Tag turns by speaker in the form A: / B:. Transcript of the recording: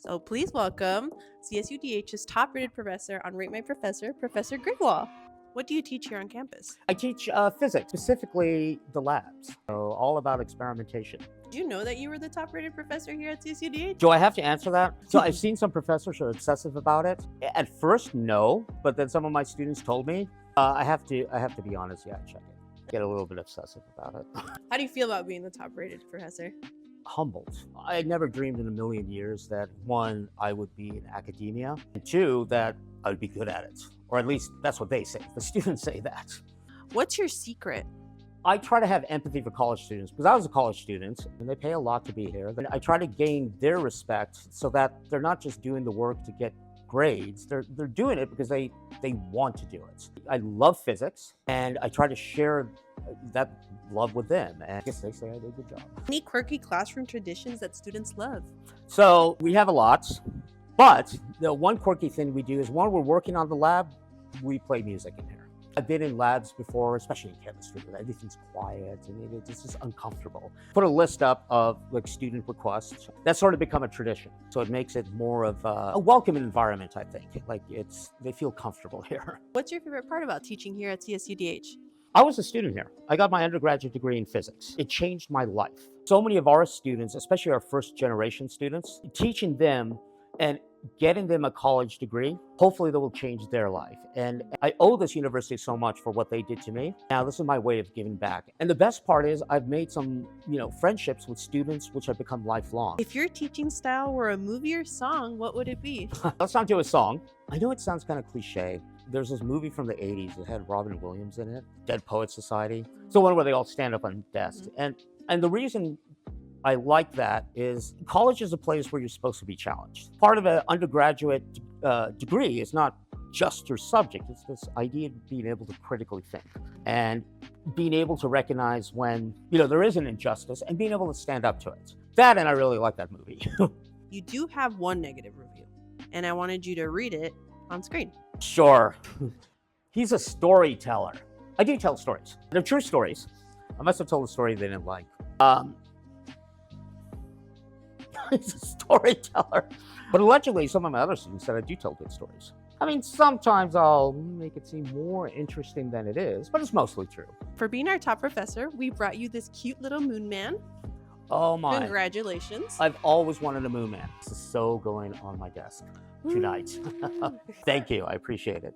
A: So please welcome CSUDH's top-rated professor on Rate My Professor, Professor Grewal. What do you teach here on campus?
B: I teach physics, specifically the labs, so all about experimentation.
A: Did you know that you were the top-rated professor here at CSUDH?
B: Do I have to answer that? So I've seen some professors who are obsessive about it. At first, no, but then some of my students told me. I have to be honest. Yeah, check it. Get a little bit obsessive about it.
A: How do you feel about being the top-rated professor?
B: Humbled. I had never dreamed in a million years that one, I would be in academia, and two, that I would be good at it. Or at least that's what they say. The students say that.
A: What's your secret?
B: I try to have empathy for college students because I was a college student and they pay a lot to be here. And I try to gain their respect so that they're not just doing the work to get grades. They're doing it because they want to do it. I love physics and I try to share that love with them. And I guess they say I did a good job.
A: Any quirky classroom traditions that students love?
B: So we have a lot, but the one quirky thing we do is when we're working on the lab, we play music in here. I've been in labs before, especially in chemistry, where everything's quiet and it's just uncomfortable. Put a list up of like student requests. That's sort of become a tradition. So it makes it more of a welcoming environment, I think. Like they feel comfortable here.
A: What's your favorite part about teaching here at CSUDH?
B: I was a student here. I got my undergraduate degree in physics. It changed my life. So many of our students, especially our first generation students, teaching them and getting them a college degree, hopefully that will change their life. And I owe this university so much for what they did to me. Now, this is my way of giving back. And the best part is I've made some, friendships with students which have become lifelong.
A: If your teaching style were a movie or song, what would it be?
B: Let's not do a song. I know it sounds kind of cliche. There's this movie from the 80s that had Robin Williams in it, Dead Poets Society. It's the one where they all stand up on desks. And the reason I like that is college is a place where you're supposed to be challenged. Part of an undergraduate degree is not just your subject. It's this idea of being able to critically think and being able to recognize when, there is an injustice and being able to stand up to it. That, and I really like that movie.
A: You do have one negative review, and I wanted you to read it on screen.
B: Sure. He's a storyteller. I do tell stories. They're true stories. I must have told a story they didn't like. He's a storyteller. But allegedly, some of my other students said I do tell good stories. I mean, sometimes I'll make it seem more interesting than it is, but it's mostly true.
A: For being our top professor, we brought you this cute little moon man.
B: Oh my.
A: Congratulations.
B: I've always wanted a moon man. This is so going on my desk tonight. Thank you. I appreciate it.